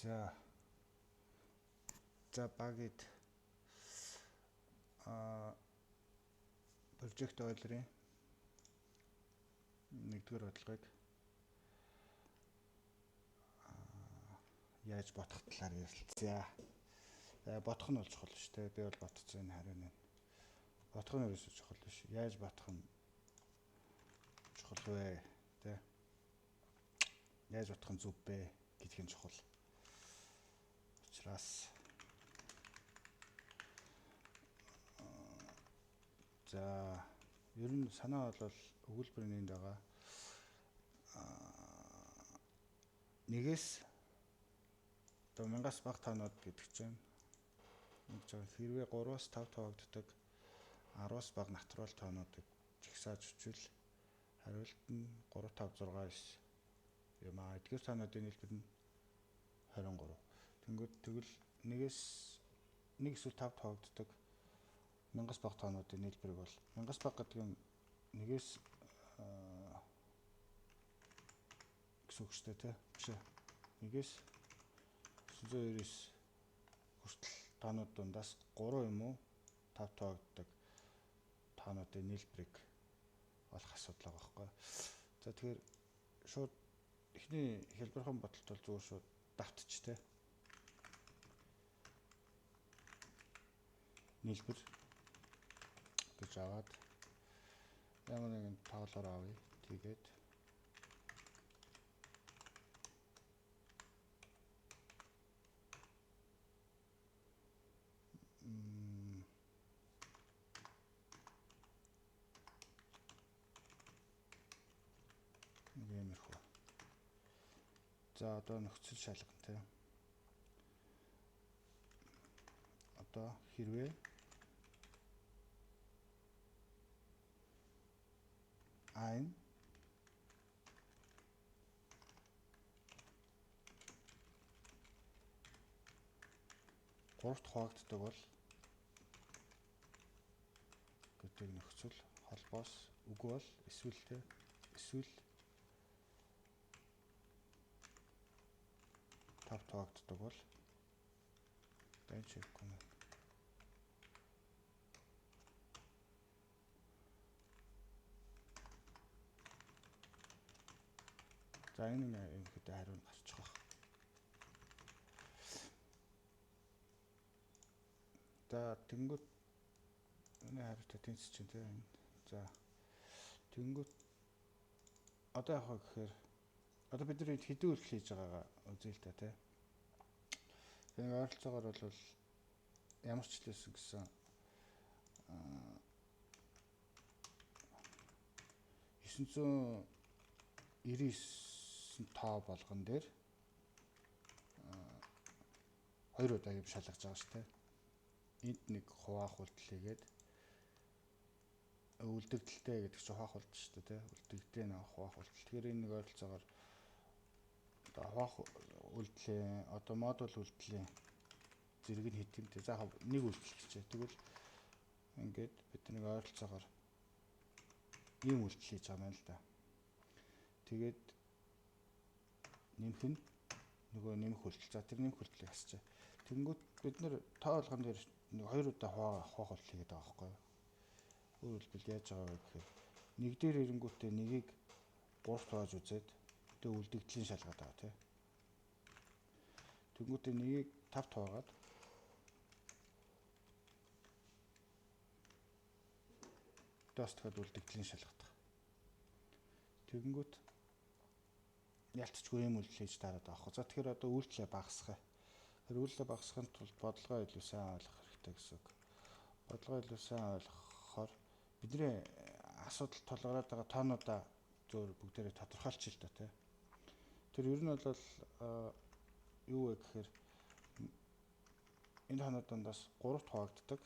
За багид прожект ойлрын нэгдүгээр бодлогыг яаж бодох талаар ярилцъя. Бодох нь бол чухал шүү дээ. Би бол бодцсон энэ хариу нь. Бодох нь ерөөсөө чухал биш. Яаж бодох нь чухал вэ? Тэ. Яаж бодох нь зөв бэ гэдг нь чухал. Учираас ер нь санаа бол өгүүлбэр нэнд байгаа. Нэгээс одоо 1000-аас бага тоонууд гэдэг чинь хэрвээ 3-аас 5 тоогддог 10-аас бага натурал тоонуудыг жигсааж өчвөл хариулт нь 3, 5, 6, 9 юм аа. Эдгээр тоонуудын нийлбэр нь 23. Тэгвэл нэгээс 1 эсвэл 5 тоогддог 1000-аас бага тоонуудын нийлбэрийг бол 1000-аас бага гэдэг нь нэгээс гэсэн үг шүү дээ, тэ? Биш ээ. Нэгээс 999 хүртэл тоонууд дундаас 3 юм уу 5 тоогддог тоонуудын нийлбэрийг олох асуудал байгаа байхгүй. За тэгэхээр шууд эхний хэлбэрхэн бодолт бол зүгээр шууд давтч тэ. Нийлбэр гэж аваад ямар нэгэн тоолоор авъя. Тэгээд иймэрхүү. За одоо нөхцөл шалгана тийм. Одоо хэрвээ айн гуравт хуваагддаг бол гэдэг нөхцөл холбоос үгүй бол эсвэл тэ эсвэл 5 хуваагддаг бол энэ чихгүй нэ. За энэ юм хэд хариу нь гарчих واخ. За тэнгүүт энэ хариутай тэнцэж чинь тийм. За тэнгүүт одоо яах вэ гэхээр одоо бид нар хэдэн үйлдэл хийж байгаагаа үзье л да тий. Тэгээ ойролцоогоор бол ямар ч хэлсэн гэсэн 999 тоо болгон дээр 2 удаа юм шалгаж байгаа шүү дээ. Энд нэг хуваах үйлдэл хийгээд үлдэгдэлтэй гэдэг чинь хуваах үйлдэл шүү дээ, үлдэгдээ нэг хуваах үйлдэл. Тэгэхээр энэ нэг ойролцоогоор одоо хуваах үйлдэлийн одоо модуль үйлдэлийн зэрэг нь хэд юм те. За нэг үйлдэл хийчихэ. Тэгвэл ингээд бид нэг ойролцоогоор ийм үйлдэл хийж байгаа юм л да. Тэгээд нэмэх нь нөгөө нэмэх үйлдэл. За тэр нэмэх үйлдэлийг хасчаа. Тэнгүүт бид нэр тоо болгон дээр нэг 2 удаа хуваах үйлдэл хийгээд байгаа байхгүй юу? Өөр үйлдэл яаж байгаа вэ гэхээр нэг дээр ирэнгүүтээ нэгийг 3 тоож үзээд тэгээ үлдэгдлийн шалгаад байгаа тий. Тэнгүүтээ нэгийг 5 тоогаад дэстгээд үлдэгдлийн шалгадаг. Тэгэнгүүт ялцчгүй юм үйлдэл хийж дараад байгаа. За тэгэхээр одоо үйлдэлээ багасгах. Тэр үйлдэлээ багасгахын тулд бодлогоо илүү сайн ойлгох хэрэгтэй гэсэн үг. Бодлогоо илүү сайн ойлгохоор бидний асуудал тулгараад байгаа тоонуудаа зөв бүгдээрээ тодорхойлчих л та тий. Тэр ер нь бол юу вэ гэхээр энэ тоонууд дондаас 3-т хуваагддаг.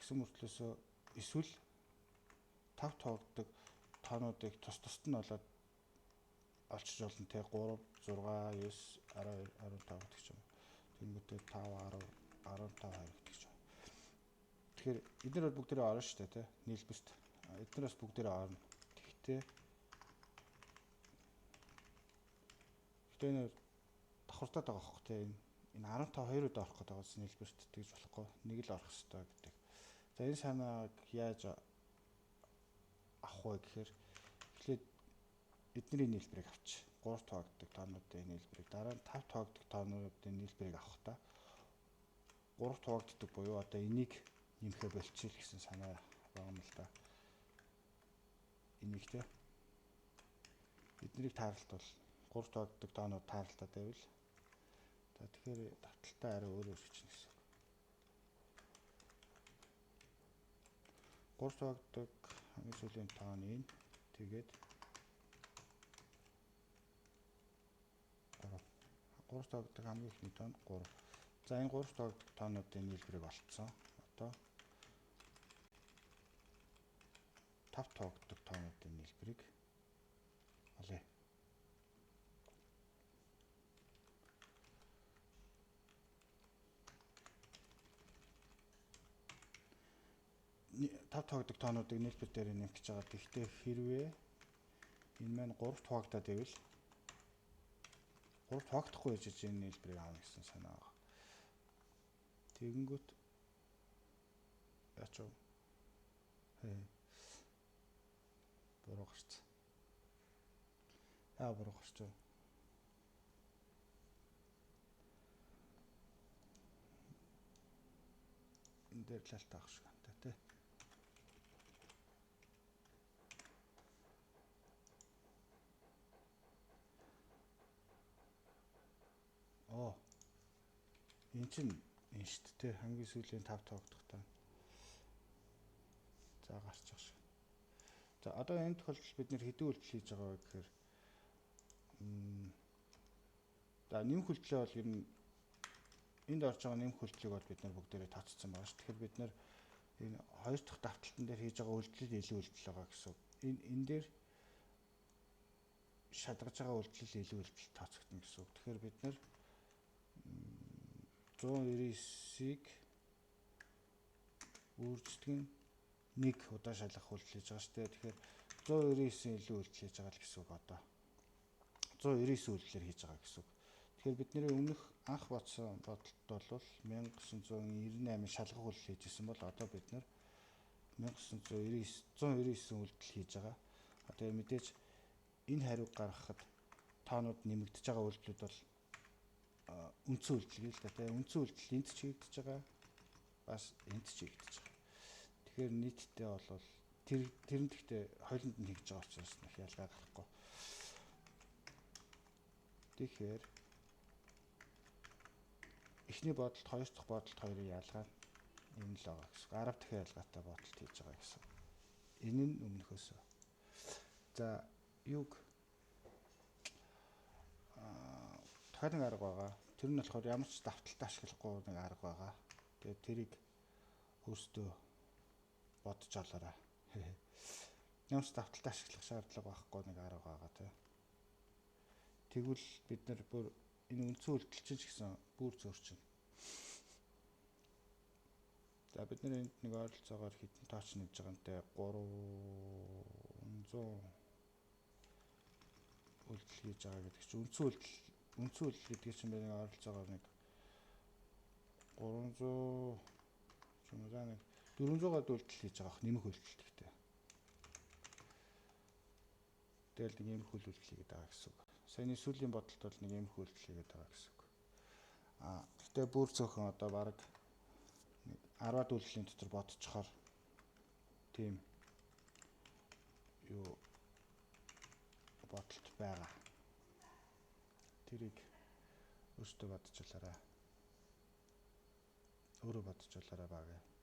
Тэгсэн мөртлөөсөө эсвэл 5 хуваагддаг тоонуудыг тус нь болоод олчж болно те 3, 6, 9, 12, 15 гэдэг ч юм. Тэнгүүтээ 5, 10, 15 гэдэг ч юм. Тэгэхээр эдгээр бол бүгдээрээ орно шүү дээ те нийлбэрт. Эдгээр бас бүгдээрээ орно. Гэхдээ давхардаад байгаа хөх те энэ 15 2-д орох гэдэг байгаа нэлбэрт тэгж болохгүй нэг л орох хэрэгтэй гэдэг. За энэ санааг яаж авах вэ гэхээр эхлээд эдний нийлбэрийг авч 3 тоогддог тоонуудын нийлбэрийг дараа нь 5 тоогддог тоонуудын нийлбэрийг авах та 3 тоогддог буюу одоо энийг нэмэхэ болчихъя гэсэн санаа байгаа юм л да. Энийг те эднийг тааралт бол 3 тоогддог тоонууд тааралтаа байвал за тэгэхээр давталтаа арай өөрөөр хийчихнэ гэсэн. 3 тоогддог хамгийн сүүлийн тоон энэ тэгээд 3 тоогддог хамгийн ихний тоон 3. За энэ 3 тоогддог тоонуудын нийлбэрийг олцсон. Одоо 5 тоогддог тоонуудын нийлбэрийг олъё. 5 тоогддог тоонуудыг нийлбэр дээр нэмэх гэж байгаа. Гэхдээ хэрвээ энэ маань 3 тоогдоод ивэл 3 тоогдохгүй байж энэ нийлбэрийг аавна гэсэн санаа байгаа. Тэгэнгүүт яач вэ? Буруу гарч. Буруу гарч. Энэ дээр лалт авах шиг байна тий. Энэ чинь энэ шүү дээ хамгийн сүүлийн 5 тоогдох таа. За гарчих шиг. За одоо энэ тохиолдолд бид нэр хэдэн үйлдэл хийж байгаа вэ гэхээр за нэмэх үйлдэлээ бол ер нь энд орж байгаа нэмэх үйлдэлийг бол бид нар бүгдээрээ тооцсон байгаа шүү. Тэгэхээр бид нар энэ хоёр дахь давталтан дээр хийж байгаа үйлдэл илүү үйлдэл байгаа гэсэн. Энэ дээр шалгаж байгаа үйлдэл илүү үйлдэл тооцогдно гэсэн. Тэгэхээр бид нар 199-ийг үрждэг нь 1 удаа шалгах үйлдэл хийж байгаа шүү дээ. Тэгэхээр 199 илүү үйлдэл хийж байгаа л гэсэн үг одоо. 199 үйлдэлээр хийж байгаа гэсэн үг. Тэгэхээр бидний өмнөх анх бодсон бодолд бол 1998 шалгах үйлдэл хийжсэн бол одоо бид нар 1999 үйлдэл хийж байгаа. Одоо мэдээж энэ хариуг гаргахад тоонууд нэмэгдэж байгаа үйлдэлүүд бол үндсэн үйлдэл л да тийм үндсэн үйлдэл энд ч хийгдэж байгаа бас энд ч хийгдэж байгаа. Тэгэхээр нийтдээ бол тэрэнд гэхдээ хойлонд нь хийж байгаа учраас нэг ялгаа гарахгүй. Тэгэхээр эхний бодолд хоёр дахь бодолд хоёрын ялгаа энэ л байгаа гэсэн. 10 дахин ялгаатай бодолд хийж байгаа гэсэн. Энэ нь өмнөхөөс. За юг дахиад нэг арга байгаа. Тэр нь болохоор ямар ч давталтаа ашиглахгүй нэг арга байгаа. Тэгээд тэрийг өөрсдөө бодож олоорой. Ямар ч давталтаа ашиглах шаардлага байхгүй нэг арга байгаа тий. Тэгвэл бид нар бүр энэ үндсэн үйлдэл чинь ч гэсэн бүр зөөрчин. За бид нар энд нэг ойролцоогоор хэдэн тооч нэж байгаа нэ 300 үйлдэл хийж байгаа гэдэг чинь үндсэн үйлдэл гэдэг чинь бид нэг ойролцоогоор нэг 300 чимээ нэг 400-аад үйлдэл хийж байгаа нэмэх үйлдэл гэхдээ. Тэгэл нэг нэмэх үйлдэл хийгээд байгаа гэсэн үг. Саяны сүүлийн бодолд бол нэг нэмэх үйлдэл хийгээд байгаа гэсэн үг. Гэтэ бүр цөөхөн одоо баг 10-аад үйлдлийн дотор бодцохоор тийм юу бодолт байгаа. Тэрийг өөртөө бодож олоорой. Өөрөө бодож олоорой баг.